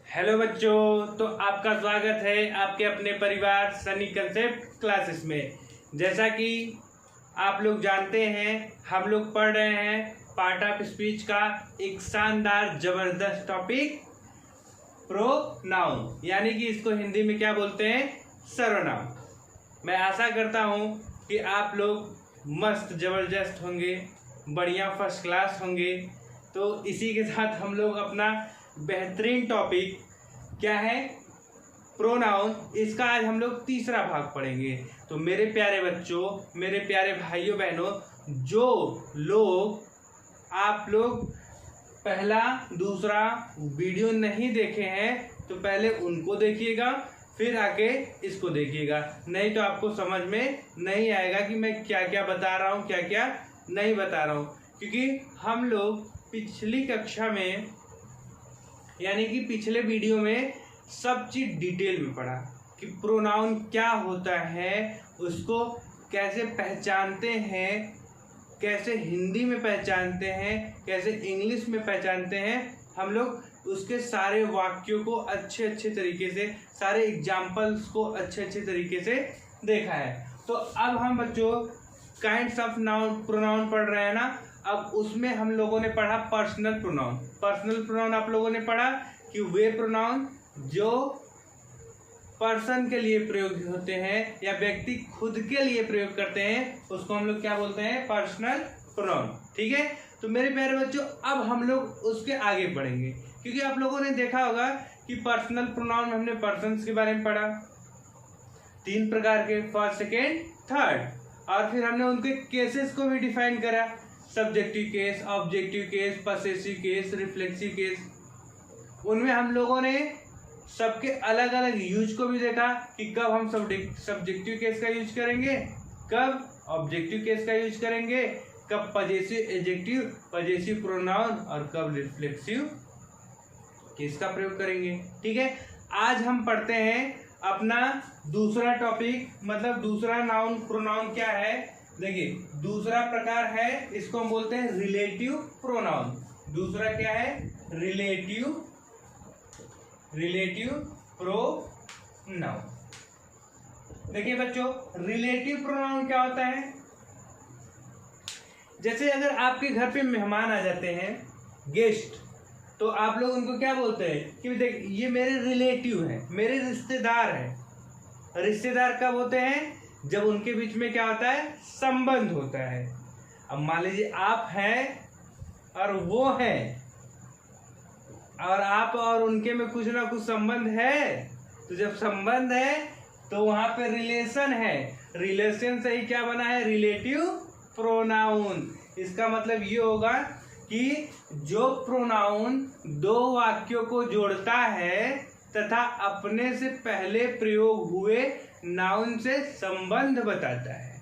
Hello बच्चों, तो आपका स्वागत है आपके अपने परिवार सनी कंसेप्ट क्लासेस में। जैसा कि आप लोग जानते हैं, हम लोग पढ़ रहे हैं पार्ट ऑफ स्पीच का एक शानदार जबरदस्त टॉपिक प्रोनाउन, यानी कि इसको हिंदी में क्या बोलते हैं, सर्वनाम। मैं आशा करता हूँ कि आप लोग मस्त जबरदस्त होंगे, बढ़िया फर्स्ट क्लास होंगे। तो इसी के साथ हम लोग अपना बेहतरीन टॉपिक क्या है, प्रोनाउन, इसका आज हम लोग तीसरा भाग पढ़ेंगे। तो मेरे प्यारे बच्चों, मेरे प्यारे भाइयों बहनों, जो लोग आप लोग पहला दूसरा वीडियो नहीं देखे हैं तो पहले उनको देखिएगा, फिर आके इसको देखिएगा। नहीं तो आपको समझ में नहीं आएगा कि मैं क्या क्या बता रहा हूँ, क्या क्या नहीं बता रहा हूँ। क्योंकि हम लोग पिछली कक्षा में, यानी कि पिछले वीडियो में सब चीज़ डिटेल में पढ़ा कि प्रोनाउन क्या होता है, उसको कैसे पहचानते हैं, कैसे हिंदी में पहचानते हैं, कैसे इंग्लिश में पहचानते हैं। हम लोग उसके सारे वाक्यों को अच्छे अच्छे तरीके से, सारे एग्जाम्पल्स को अच्छे अच्छे तरीके से देखा है। तो अब हम बच्चों काइंड्स ऑफ नाउन प्रोनाउन पढ़ रहे हैं ना। अब उसमें हम लोगों ने पढ़ा पर्सनल प्रोनाउन। पर्सनल प्रोनाउन आप लोगों ने पढ़ा कि वे प्रोनाउन जो पर्सन के लिए प्रयोग होते हैं या व्यक्ति खुद के लिए प्रयोग करते हैं, उसको हम लोग क्या बोलते हैं, पर्सनल प्रोनाउन। ठीक है। तो मेरे प्यारे बच्चों, अब हम लोग उसके आगे बढ़ेंगे, क्योंकि आप लोगों ने देखा होगा कि पर्सनल प्रोनाउन में हमने पर्सन्स के बारे में पढ़ा, 3 प्रकार के, फर्स्ट, सेकेंड, थर्ड। और फिर हमने उनके केसेस को भी डिफाइन करा, subjective case, objective case, possessive case, reflexive case. उनमें हम लोगों ने सबके अलग अलग यूज को भी देखा कि कब हम सब्जेक्टिव केस का यूज करेंगे, कब ऑब्जेक्टिव केस का यूज करेंगे, कब पजेसिव एडजेक्टिव, पजेसिव प्रोनाउन, और कब रिफ्लेक्सिव केस का प्रयोग करेंगे। ठीक है। आज हम पढ़ते हैं अपना दूसरा टॉपिक, मतलब दूसरा नाउन प्रोनाउन क्या है। देखिए, दूसरा प्रकार है, इसको हम बोलते हैं रिलेटिव प्रोनाउन। दूसरा क्या है, रिलेटिव प्रोनाउन। देखिए बच्चों, रिलेटिव प्रोनाउन क्या होता है। जैसे अगर आपके घर पे मेहमान आ जाते हैं, गेस्ट, तो आप लोग उनको क्या बोलते हैं कि देख ये मेरे रिलेटिव हैं, मेरे रिश्तेदार हैं। रिश्तेदार कब होते हैं, जब उनके बीच में क्या होता है, संबंध होता है। अब मान लीजिए आप हैं और वो हैं, और आप और उनके में कुछ ना कुछ संबंध है। तो जब संबंध है तो वहां पे रिलेशन है, रिलेशन से ही क्या बना है, रिलेटिव प्रोनाउन। इसका मतलब ये होगा कि जो प्रोनाउन दो वाक्यों को जोड़ता है तथा अपने से पहले प्रयोग हुए नाउन से संबंध बताता है।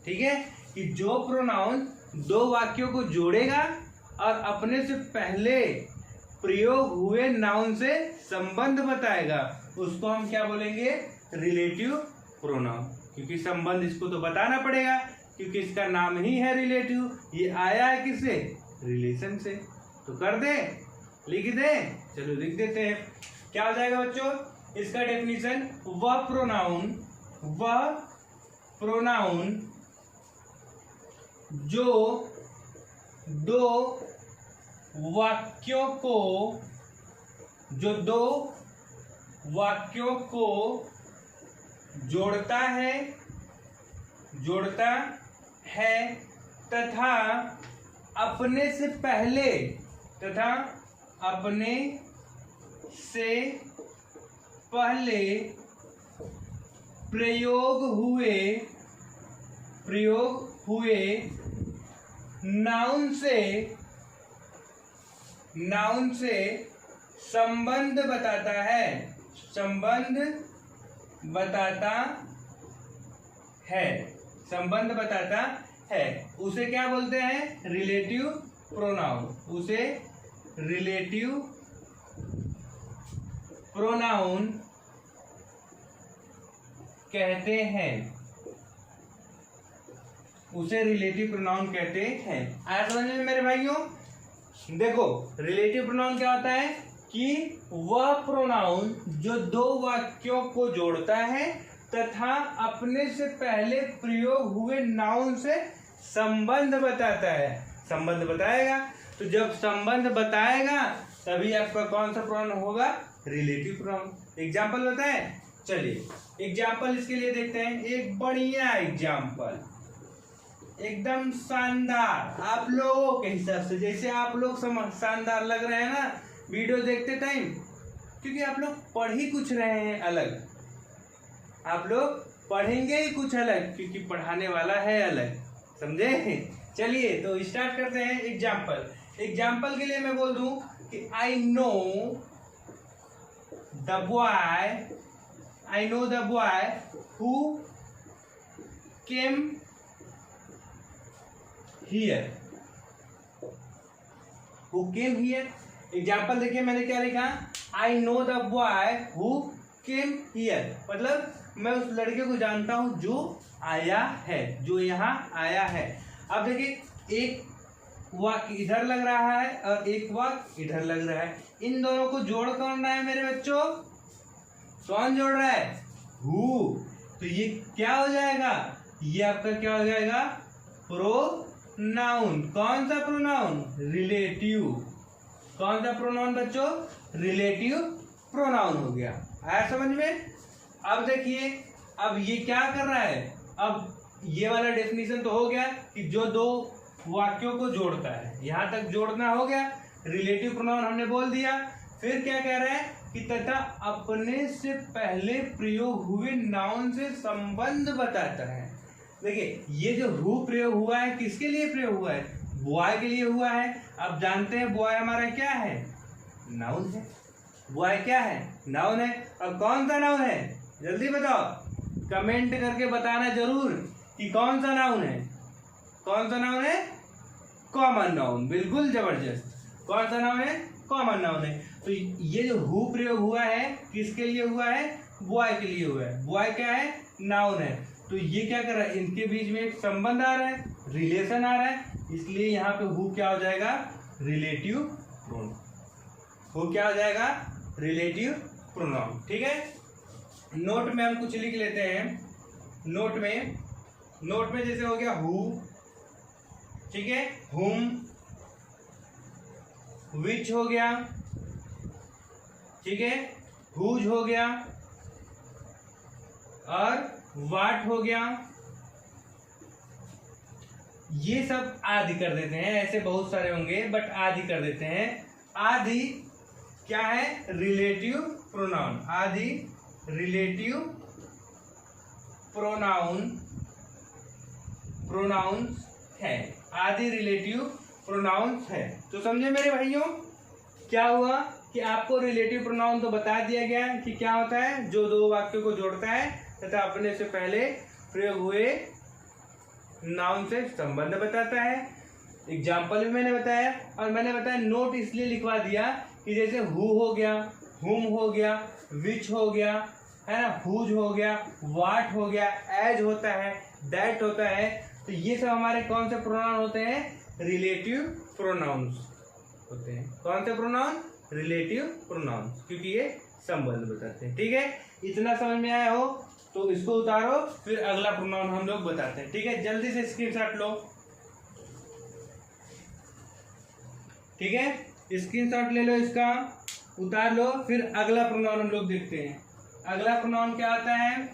ठीक है, कि जो प्रोनाउन दो वाक्यों को जोड़ेगा और अपने से पहले प्रयोग हुए नाउन से संबंध बताएगा, उसको हम क्या बोलेंगे, रिलेटिव प्रोनाउन। क्योंकि संबंध इसको तो बताना पड़ेगा, क्योंकि इसका नाम ही है रिलेटिव। ये आया है किससे, रिलेशन से। तो कर दे, लिख दे, चलो लिख देते हैं। क्या हो जाएगा बच्चों इसका डेफिनेशन, वह प्रोनाउन जो दो वाक्यों को जोड़ता है तथा अपने से पहले प्रयोग हुए नाउन से संबंध बताता है, उसे क्या बोलते हैं, रिलेटिव प्रोनाउन। उसे रिलेटिव प्रोनाउन कहते हैं। उसे रिलेटिव प्रोनाउन कहते हैं। आया समझ में मेरे भाइयों? देखो रिलेटिव प्रोनाउन क्या होता है कि वह प्रोनाउन जो दो वाक्यों को जोड़ता है तथा अपने से पहले प्रयोग हुए नाउन से संबंध बताता है। संबंध बताएगा, तो जब संबंध बताएगा तभी आपका कौन सा प्रोनाउन होगा? Relative pronoun. एग्जाम्पल बताएं, चलिए एग्जाम्पल इसके लिए देखते हैं। एक बढ़िया एग्जाम्पल, एकदम शानदार, आप लोगों के हिसाब से, जैसे आप लोग शानदार लग रहे हैं ना वीडियो देखते टाइम, क्योंकि आप लोग पढ़ ही कुछ रहे हैं अलग, आप लोग पढ़ेंगे ही कुछ अलग, क्योंकि पढ़ाने वाला है अलग, समझे? चलिए तो स्टार्ट करते हैं। एग्जाम्पल के लिए मैं बोल दूं कि I know the boy who came here. Example देखिए मैंने क्या लिखा, I know the boy who came here, मतलब मैं उस लड़के को जानता हूं जो आया है, जो यहाँ आया है। अब देखिए एक वाक्य इधर लग रहा है और एक वाक्य इधर लग रहा है, इन दोनों को जोड़ कौन रहा है मेरे बच्चों? कौन जोड़ रहा है? हु। तो ये क्या हो जाएगा? ये आपका क्या हो जाएगा? प्रोनाउन। कौन सा प्रोनाउन? रिलेटिव। कौन सा प्रोनाउन बच्चों? रिलेटिव प्रोनाउन हो गया। आया समझ में? अब देखिए, अब ये क्या कर रहा है? अब ये वाला डेफिनेशन तो हो गया कि जो दो वाक्यों को जोड़ता है, यहां तक जोड़ना हो गया, रिलेटिव प्रोनाउन हमने बोल दिया। फिर क्या कह रहा है कि तथा अपने से पहले प्रयोग हुए नाउन से संबंध बताता है। देखिए ये जो हु प्रयोग हुआ है किसके लिए प्रयोग हुआ है? बॉय के लिए हुआ है। अब जानते हैं बॉय हमारा क्या है? नाउन है। बॉय क्या है? नाउन है। अब कौन सा नाउन है? जल्दी बताओ, कमेंट करके बताना जरूर कि कौन सा नाउन है। कौन सा नाउन है? Common noun. बिल्कुल जबरदस्त। कौन सा नाउन है? कॉमन नाउन है। तो ये जो हु प्रयोग हुआ है किसके लिए हुआ है? बॉय के लिए हुआ है। बॉय क्या है? नाउन है। तो ये क्या कर रहा है? इनके बीच में एक संबंध आ रहा है, रिलेशन आ रहा है, इसलिए यहाँ पे हु क्या हो जाएगा? Relative pronoun. हु क्या हो जाएगा? Relative pronoun. ठीक है, नोट में हम कुछ लिख लेते हैं। नोट में जैसे हो गया हु, ठीक है, हुम, विच हो गया, ठीक है, हुज हो गया और वाट हो गया। ये सब आदि कर देते हैं, ऐसे बहुत सारे होंगे बट आदि कर देते हैं। आदि क्या है? Relative pronoun. आदि रिलेटिव प्रोनाउन है। आदि रिलेटिव प्रोनाउन है। तो समझे मेरे भाइयों, क्या हुआ कि आपको रिलेटिव प्रोनाउन तो बता दिया गया कि क्या होता है? जो दो वाक्यों को जोड़ता है तथा अपने से पहले प्रयोग हुए नाउन से संबंध बताता है। एग्जाम्पल भी मैंने बताया, और मैंने बताया नोट इसलिए लिखवा दिया कि जैसे हु हो गया, हुम हो गया, विच हो गया, है ना, हुज हो गया, वाट हो गया, एज होता है, दैट होता है। तो ये सब हमारे कौन से प्रोनाउन होते हैं? रिलेटिव प्रोनाउंस होते हैं। कौन से प्रोनाउन? रिलेटिव प्रोनाउंस, क्योंकि ये संबंध बताते हैं। ठीक है, इतना समझ में आया हो तो इसको उतारो, फिर अगला प्रोनाउन हम लोग बताते हैं। ठीक है, जल्दी से स्क्रीनशॉट लो। ठीक है, स्क्रीनशॉट ले लो, इसका उतार लो, फिर अगला प्रोनाउन हम लोग देखते हैं। अगला प्रोनाउन क्या आता है?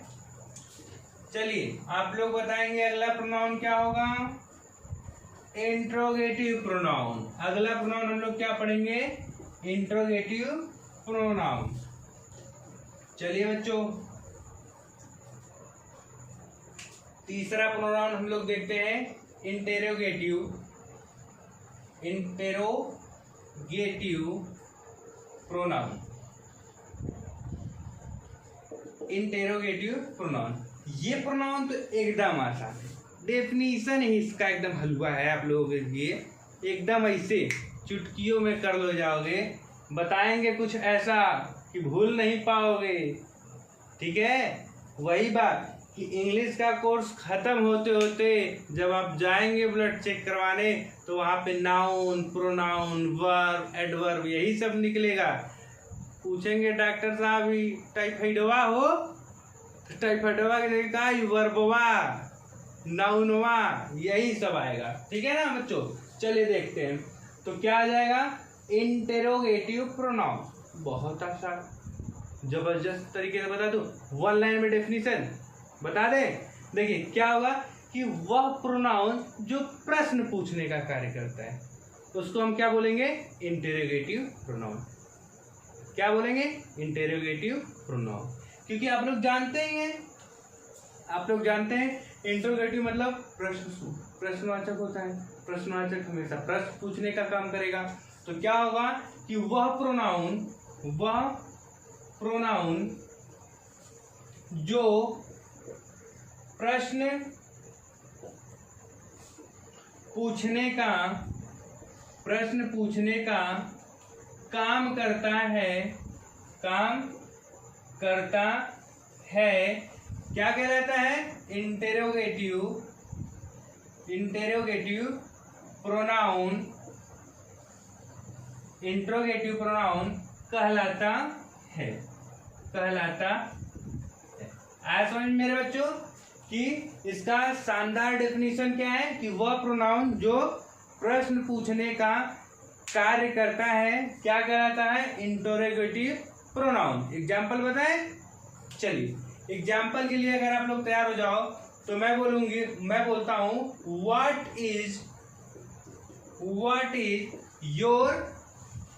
चलिए आप लोग बताएंगे अगला प्रोनाउन क्या होगा? Interrogative pronoun. अगला प्रोनाउन हम लोग क्या पढ़ेंगे? Interrogative pronoun. चलिए बच्चों, तीसरा प्रोनाउन हम लोग देखते हैं इंटेरोगेटिव प्रोनाउन। इंटेरोगेटिव प्रोनाउन, ये प्रोनाउन तो एकदम आसान है, डेफिनेशन ही इसका एकदम हलवा है आप लोगों के लिए। एकदम ऐसे चुटकियों में कर लो जाओगे, बताएंगे कुछ ऐसा कि भूल नहीं पाओगे। ठीक है, वही बात कि इंग्लिश का कोर्स खत्म होते होते जब आप जाएंगे ब्लड चेक करवाने तो वहाँ पे नाउन, प्रोनाउन, वर्ब, एडवर्ब यही सब निकलेगा। पूछेंगे डॉक्टर साहब ही टाइफाइडवा हो, तो टाइफाइडवा की जगह का वर्बवा, नाउनवा, यही सब आएगा। ठीक है ना बच्चों, चलिए देखते हैं। तो क्या आ जाएगा, इंटेरोगेटिव प्रोनाउन। बहुत आसान, जबरदस्त तरीके से बता दूं, वन लाइन में डेफिनेशन बता दे। देखिए क्या होगा कि वह प्रोनाउन जो प्रश्न पूछने का कार्य करता है उसको हम क्या बोलेंगे, इंटेरोगेटिव प्रोनाउन। क्या बोलेंगे, इंटेरोगेटिव प्रोनाउन। क्योंकि आप लोग जानते ही हैं, आप लोग जानते हैं इंटेरोगेटिव मतलब प्रश्नवाचक होता है। प्रश्नवाचक हमेशा प्रश्न पूछने का काम करेगा। तो क्या होगा कि वह प्रोनाउन जो प्रश्न पूछने का काम करता है, क्या कहलाता है, इंटेरोगेटिव प्रोनाउन कहलाता है। आया समझ मेरे बच्चों कि इसका शानदार डेफिनेशन क्या है कि वह प्रोनाउन जो प्रश्न पूछने का कार्य करता है क्या कहलाता है, इंटेरोगेटिव प्रोनाउन। एग्जाम्पल बताएं। चलिए एग्जाम्पल के लिए अगर आप लोग तैयार हो जाओ तो मैं बोलता हूं what is your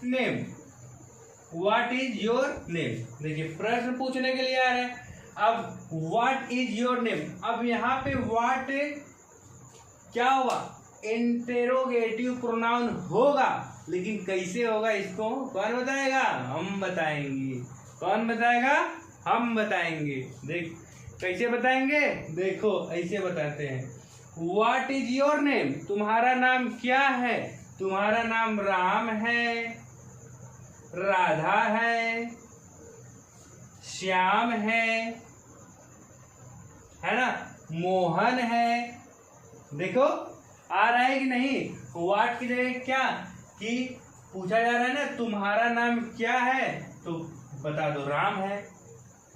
name. What is your name. देखिए प्रश्न पूछने के लिए आ रहा है। अब व्हाट इज योर नेम, अब यहाँ पे व्हाट क्या होगा, इंटेरोगेटिव प्रोनाउन होगा, लेकिन कैसे होगा इसको कौन बताएगा, हम बताएंगे। कौन बताएगा, हम बताएंगे। देख कैसे बताएंगे, देखो ऐसे बताते हैं। व्हाट इज योर नेम, तुम्हारा नाम क्या है। तुम्हारा नाम राम है, राधा है, श्याम है ना, मोहन है। देखो आ रहा है कि नहीं। व्हाट की जगह क्या कि पूछा जा रहा है ना, तुम्हारा नाम क्या है, तो बता दो राम है,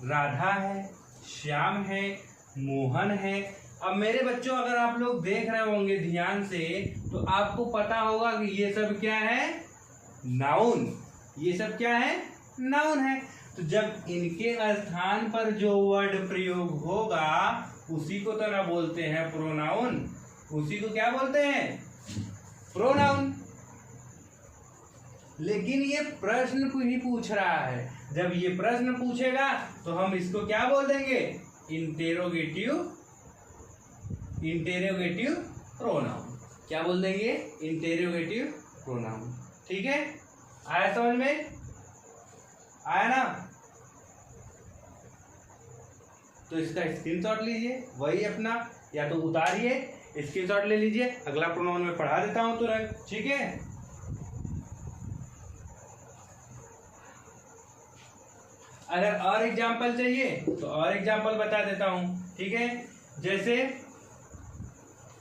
राधा है, श्याम है, मोहन है। अब मेरे बच्चों अगर आप लोग देख रहे होंगे ध्यान से तो आपको पता होगा कि ये सब क्या है, नाउन। ये सब क्या है, नाउन है। तो जब इनके स्थान पर जो वर्ड प्रयोग होगा उसी को तो ना बोलते हैं प्रोनाउन, उसी को क्या बोलते हैं, प्रोनाउन। लेकिन ये प्रश्न ही पूछ रहा है। जब ये प्रश्न पूछेगा तो हम इसको क्या बोल देंगे, इंटेरोगेटिव प्रोनाउन। क्या बोल देंगे, इंटेरोगेटिव प्रोनाउन। ठीक है, आया समझ में, आया ना। तो इसका स्क्रीनशॉट लीजिए, वही अपना या तो उतारिए, स्क्रीनशॉट ले लीजिए। अगला प्रोनाउन में पढ़ा देता हूं तुरंत। ठीक है, अगर और एग्जाम्पल चाहिए तो और एग्जाम्पल बता देता हूं। ठीक है, जैसे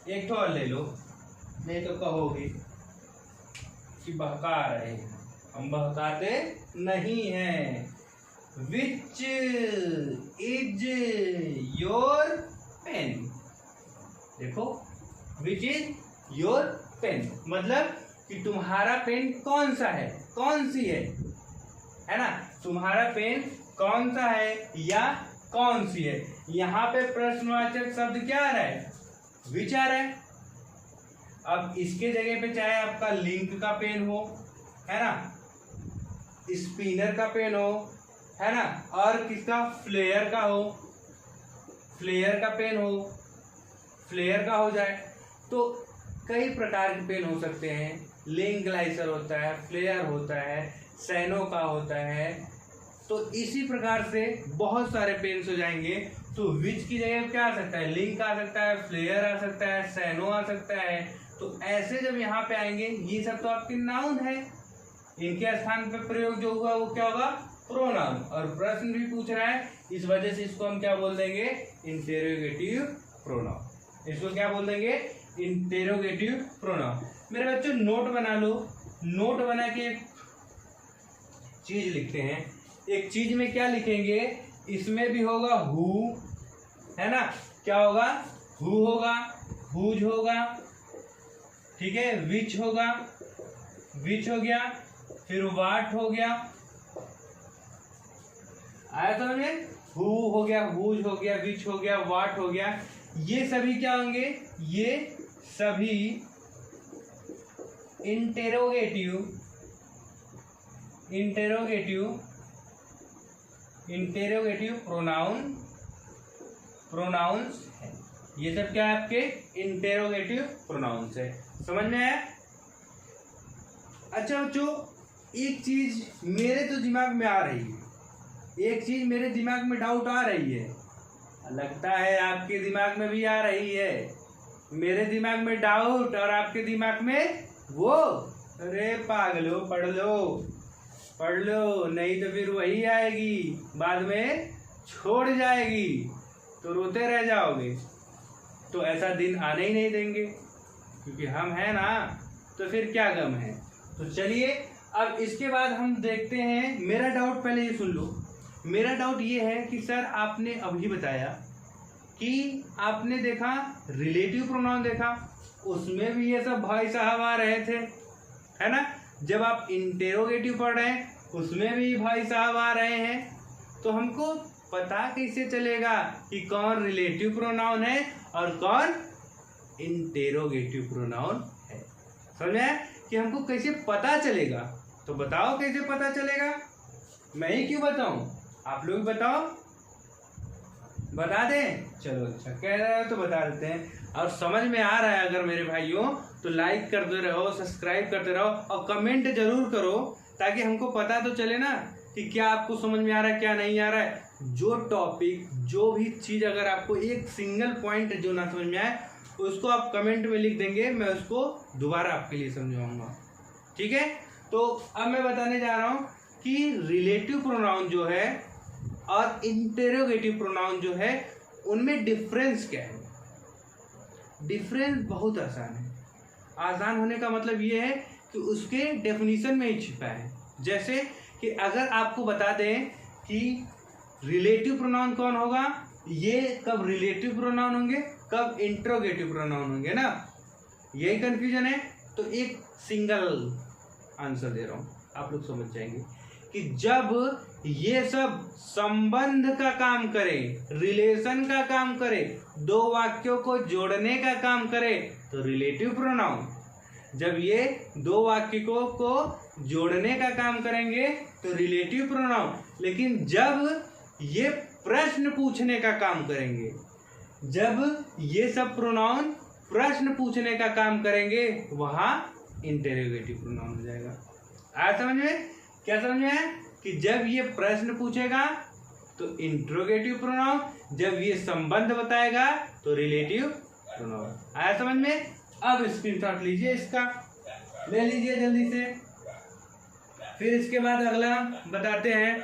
एक तो और ले लो, नहीं तो कहोगे कि बहका रहे हैं। हम बहकाते नहीं हैं। Which is your pen. देखो विच इज योर पेन मतलब कि तुम्हारा पेन कौन सा है, कौन सी है ना। तुम्हारा पेन कौन सा है या कौन सी है। यहाँ पे प्रश्नवाचक शब्द क्या आ रहा है, विच आ रहा है। अब इसके जगह पे चाहे आपका लिंक का पेन हो, है ना, स्पिनर का पेन हो, है ना, और किसका, फ्लेयर का हो, फ्लेयर का पेन हो, फ्लेयर का हो जाए, तो कई प्रकार के पेन हो सकते हैं। लिंक ग्लाइसर होता है, फ्लेयर होता है, सैनो का होता है। तो इसी प्रकार से बहुत सारे पेन्स हो जाएंगे। तो विच की जगह क्या आ सकता है, लिंक आ सकता है, फ्लेयर आ सकता है, सैनो आ सकता है। तो ऐसे जब यहाँ पे आएंगे ये सब तो आपके नाउन है, इनके स्थान पे प्रयोग जो हुआ वो क्या होगा, प्रोनाउन। और प्रश्न भी पूछ रहा है, इस वजह से इसको हम क्या बोल देंगे, इंटेरोगेटिव प्रोनाउन। इसको क्या बोल देंगे, इंटेरोगेटिव प्रोनाउन। मेरे बच्चों नोट बना लो, नोट बना के चीज लिखते हैं। एक चीज में क्या लिखेंगे, इसमें भी होगा हु, है ना, क्या होगा, हु होगा, हुज होगा, ठीक है, विच होगा, विच हो गया, फिर वाट हो गया, आया समझ में, हु हो गया, हुज हो गया, विच हो गया, वाट हो गया, ये सभी क्या होंगे, ये सभी इंटेरोगेटिव प्रोनाउंस है। ये सब क्या है, आपके इंटेरोगेटिव प्रोनाउंस है। समझ में आया? अच्छा बच्चों, एक चीज मेरे तो दिमाग में आ रही है, एक चीज मेरे दिमाग में डाउट आ रही है, लगता है आपके दिमाग में भी आ रही है। मेरे दिमाग में डाउट और आपके दिमाग में वो, अरे पागलो पढ़ लो, नहीं तो फिर वही आएगी, बाद में छोड़ जाएगी तो रोते रह जाओगे। तो ऐसा दिन आने ही नहीं देंगे, क्योंकि हम हैं ना, तो फिर क्या गम है। तो चलिए अब इसके बाद हम देखते हैं, मेरा डाउट पहले ये सुन लो। मेरा डाउट ये है कि सर आपने अभी बताया कि आपने देखा रिलेटिव प्रोनाउन देखा, उसमें भी ये सब भाई साहब आ रहे थे, है ना। जब आप इंटेरोगेटिव पढ़ रहे हैं उसमें भी भाई साहब आ रहे हैं, तो हमको पता कैसे चलेगा कि कौन रिलेटिव प्रोनाउन है और कौन इंटेरोगेटिव प्रोनाउन है। समझ में, कि हमको कैसे पता चलेगा? तो बताओ कैसे पता चलेगा, मैं ही क्यों बताऊं, आप लोग बताओ, बता दें। चलो अच्छा कह रहे हो तो बता देते हैं। और समझ में आ रहा है अगर मेरे भाइयों, तो लाइक करते रहो, सब्सक्राइब करते रहो और कमेंट जरूर करो, ताकि हमको पता तो चले ना कि क्या आपको समझ में आ रहा है, क्या नहीं आ रहा है। जो टॉपिक, जो भी चीज़ अगर आपको एक सिंगल पॉइंट जो ना समझ में आए, उसको आप कमेंट में लिख देंगे, मैं उसको दोबारा आपके लिए समझाऊंगा, ठीक है। तो अब मैं बताने जा रहा हूँ कि रिलेटिव प्रोनाउन जो है और इंटेरोगेटिव प्रोनाउन जो है, उनमें डिफरेंस क्या है। डिफरेंस बहुत आसान है। आसान होने का मतलब ये है कि उसके डेफिनेशन में ही छिपा है। जैसे कि अगर आपको बता दें कि रिलेटिव प्रोनाउन कौन होगा, ये कब रिलेटिव प्रोनाउन होंगे, कब इंट्रोगेटिव प्रोनाउन होंगे ना, यही कंफ्यूजन है। तो एक सिंगल आंसर दे रहा हूं, आप लोग समझ जाएंगे कि जब ये सब संबंध का काम करे, रिलेशन का काम करे, दो वाक्यों को जोड़ने का काम करे, तो रिलेटिव प्रोनाउन। जब ये दो वाक्यों को जोड़ने का काम करेंगे तो रिलेटिव प्रोनाउन। लेकिन जब ये प्रश्न पूछने का काम करेंगे, जब ये सब प्रोनाउन प्रश्न पूछने का काम करेंगे, वहां इंटेरोगेटिव प्रोनाउन हो जाएगा। आया समझ में? क्या समझ में है कि जब ये प्रश्न पूछेगा तो इंट्रोगेटिव प्रोनाउन, जब ये संबंध बताएगा तो रिलेटिव प्रोनाउन। आया समझ में? अब स्क्रीनशॉट लीजिए, इसका ले लीजिए जल्दी से। फिर इसके बाद अगला बताते हैं